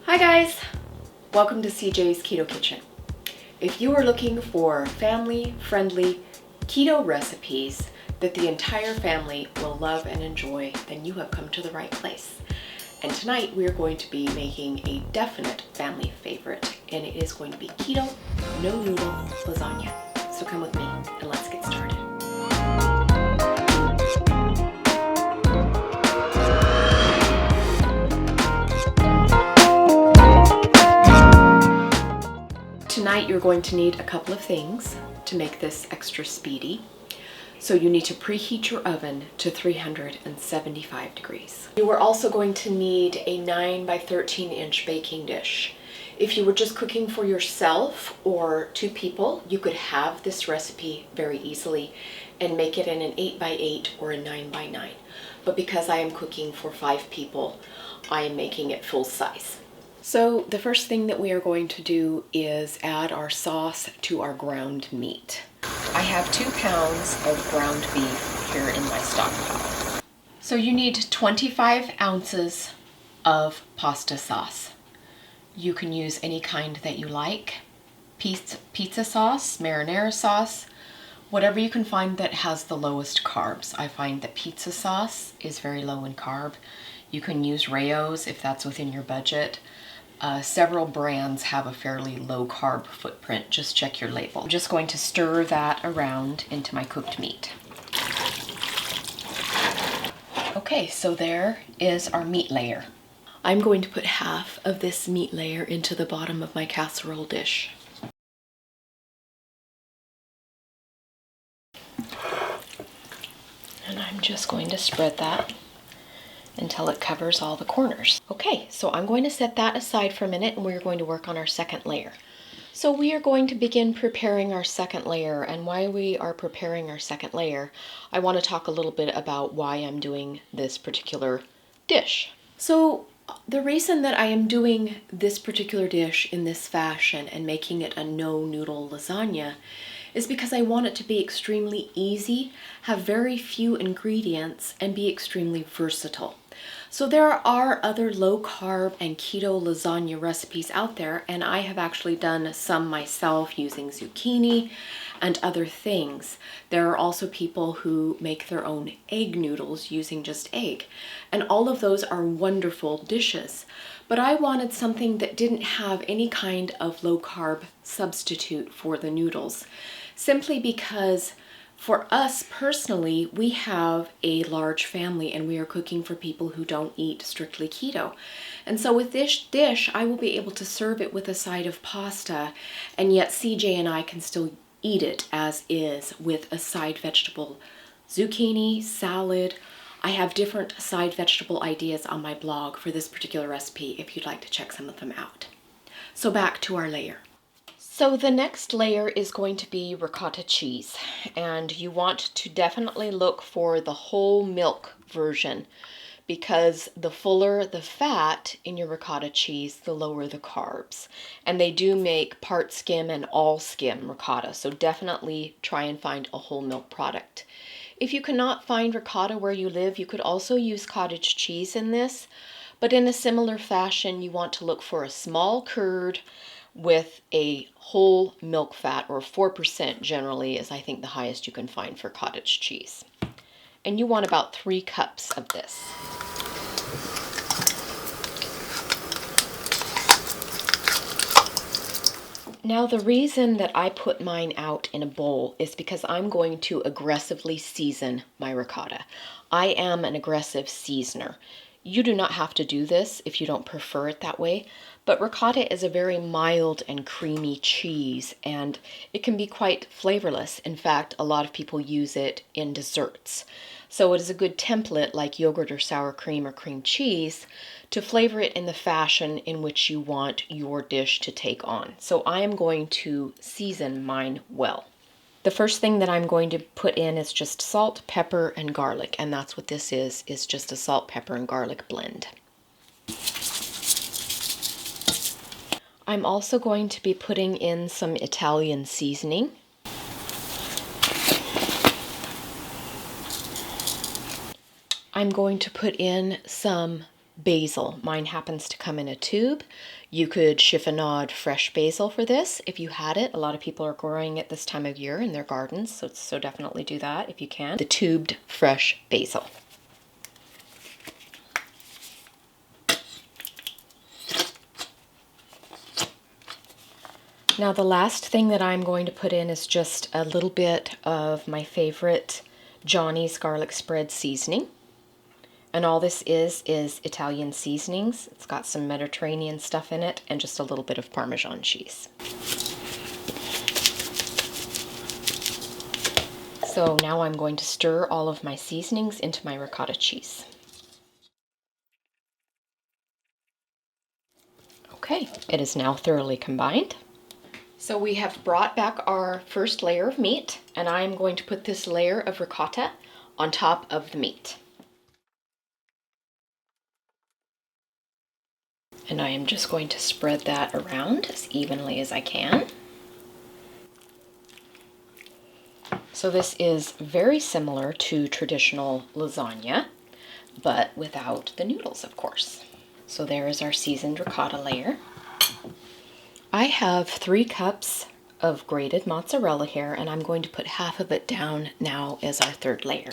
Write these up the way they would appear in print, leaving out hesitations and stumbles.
Hi guys! Welcome to CJ's Keto Kitchen. If you are looking for family-friendly keto recipes that the entire family will love and enjoy, then you have come to the right place. And tonight we are going to be making a definite family favorite, and it is going to be Keto No Noodle Lasagna. So come with me and let's get started. Tonight you're going to need a couple of things to make this extra speedy. So you need to preheat your oven to 375 degrees. You are also going to need a 9 by 13 inch baking dish. If you were just cooking for yourself or 2 people, you could have this recipe very easily and make it in an 8 by 8 or a 9 by 9. But because I am cooking for 5 people, I am making it full size. So the first thing that we are going to do is add our sauce to our ground meat. I have 2 pounds of ground beef here in my stockpile. So you need 25 ounces of pasta sauce. You can use any kind that you like. Pizza sauce, marinara sauce, whatever you can find that has the lowest carbs. I find that pizza sauce is very low in carb. You can use Rao's if that's within your budget. Several brands have a fairly low carb footprint. Just check your label. I'm just going to stir that around into my cooked meat. Okay, so there is our meat layer. I'm going to put half of this meat layer into the bottom of my casserole dish. And I'm just going to spread that until it covers all the corners. Okay, so I'm going to set that aside for a minute and we're going to work on our second layer. So we are going to begin preparing our second layer, and while we are preparing our second layer, I want to talk a little bit about why I'm doing this particular dish. So the reason that I am doing this particular dish in this fashion and making it a no noodle lasagna is because I want it to be extremely easy, have very few ingredients, and be extremely versatile. So there are other low carb and keto lasagna recipes out there, and I have actually done some myself using zucchini and other things. There are also people who make their own egg noodles using just egg, and all of those are wonderful dishes. But I wanted something that didn't have any kind of low carb substitute for the noodles, simply because for us personally, we have a large family and we are cooking for people who don't eat strictly keto. And so with this dish, I will be able to serve it with a side of pasta, and yet CJ and I can still eat it as is with a side vegetable, zucchini, salad. I have different side vegetable ideas on my blog for this particular recipe if you'd like to check some of them out. So back to our layer. So the next layer is going to be ricotta cheese, and you want to definitely look for the whole milk version, because the fuller the fat in your ricotta cheese, the lower the carbs. And they do make part skim and all skim ricotta, so definitely try and find a whole milk product. If you cannot find ricotta where you live, you could also use cottage cheese in this, but in a similar fashion, you want to look for a small curd with a whole milk fat, or 4% generally is I think the highest you can find for cottage cheese. And you want about 3 cups of this. Now the reason that I put mine out in a bowl is because I'm going to aggressively season my ricotta. I am an aggressive seasoner. You do not have to do this if you don't prefer it that way, but ricotta is a very mild and creamy cheese, and it can be quite flavorless. In fact, a lot of people use it in desserts. So it is a good template, like yogurt or sour cream or cream cheese, to flavor it in the fashion in which you want your dish to take on. So I am going to season mine well. The first thing that I'm going to put in is just salt, pepper, and garlic, and that's what this is just a salt, pepper, and garlic blend. I'm also going to be putting in some Italian seasoning. I'm going to put in some basil. Mine happens to come in a tube. You could chiffonade fresh basil for this if you had it. A lot of people are growing it this time of year in their gardens, so definitely do that if you can. The tubed fresh basil. Now the last thing that I'm going to put in is just a little bit of my favorite Johnny's garlic spread seasoning. And all this is Italian seasonings. It's got some Mediterranean stuff in it and just a little bit of Parmesan cheese. So now I'm going to stir all of my seasonings into my ricotta cheese. Okay, it is now thoroughly combined. So we have brought back our first layer of meat, and I'm going to put this layer of ricotta on top of the meat. And I am just going to spread that around as evenly as I can. So this is very similar to traditional lasagna, but without the noodles, of course. So there is our seasoned ricotta layer. I have 3 cups of grated mozzarella here, and I'm going to put half of it down now as our third layer.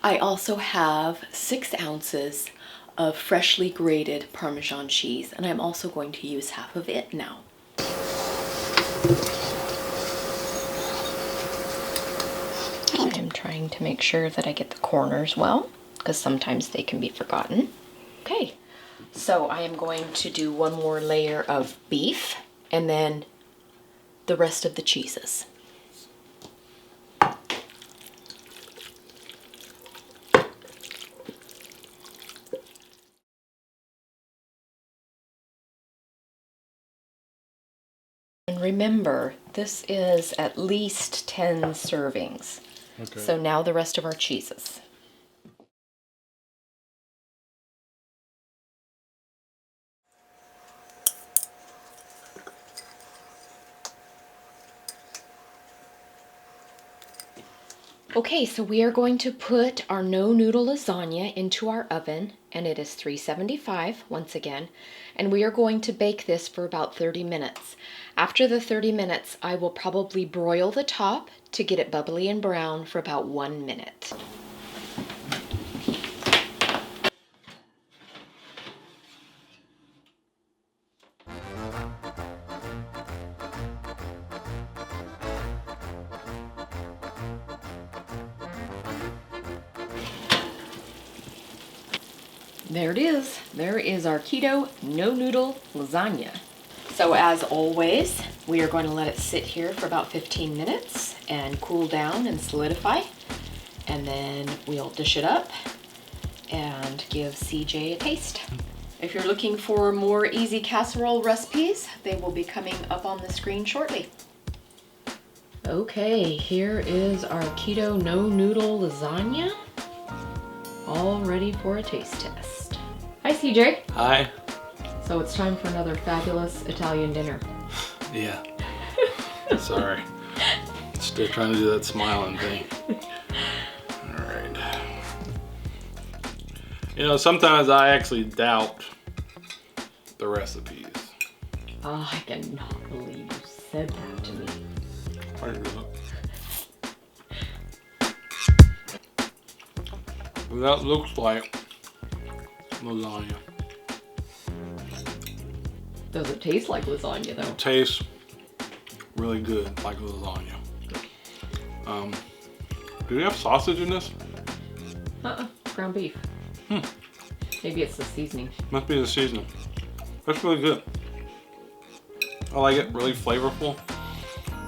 I also have 6 ounces of freshly grated Parmesan cheese, and I'm also going to use half of it now. I am trying to make sure that I get the corners well, because sometimes they can be forgotten. Okay, so I am going to do one more layer of beef and then the rest of the cheeses. And remember, this is at least 10 servings. Okay. So now the rest of our cheeses. Okay, so we are going to put our no noodle lasagna into our oven, and it is 375 once again, and we are going to bake this for about 30 minutes. After the 30 minutes, I will probably broil the top to get it bubbly and brown for about 1 minute. There it is. There is our Keto No Noodle Lasagna. So as always, we are going to let it sit here for about 15 minutes and cool down and solidify. And then we'll dish it up and give CJ a taste. If you're looking for more easy casserole recipes, they will be coming up on the screen shortly. Okay, here is our Keto No Noodle Lasagna, all ready for a taste test. Hi, CJ. Hi. So it's time for another fabulous Italian dinner. Yeah. Sorry. Still trying to do that smiling thing. All right. You know, sometimes I actually doubt the recipes. Oh, I cannot believe you said that to me. That looks like lasagna. Does it taste like lasagna though? It tastes really good, like lasagna. Do you have sausage in this? Ground beef. Maybe it's the seasoning. Must be the seasoning. That's really good. I like it, really flavorful.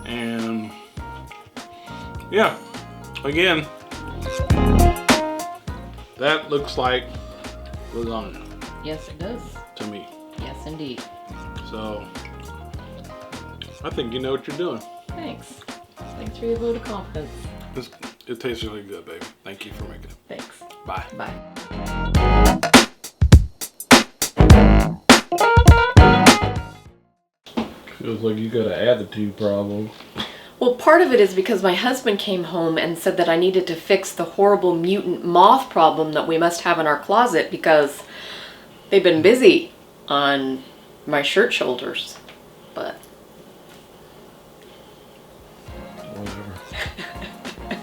And yeah, again, that looks like lasagna. Yes, it does. To me. Yes, indeed. So, I think you know what you're doing. Thanks. Thanks for your vote of confidence. It tastes really good, baby. Thank you for making it. Thanks. Bye. Bye. Feels like you got an attitude problem. Well, part of it is because my husband came home and said that I needed to fix the horrible mutant moth problem that we must have in our closet because they've been busy on my shirt shoulders. But Whatever.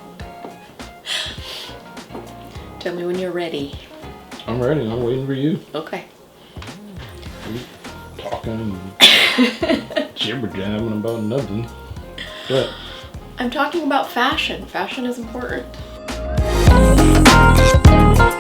tell me when you're ready. I'm ready. I'm waiting for you. Okay. Talking jibber jabbing about nothing. But I'm talking about fashion. Fashion is important.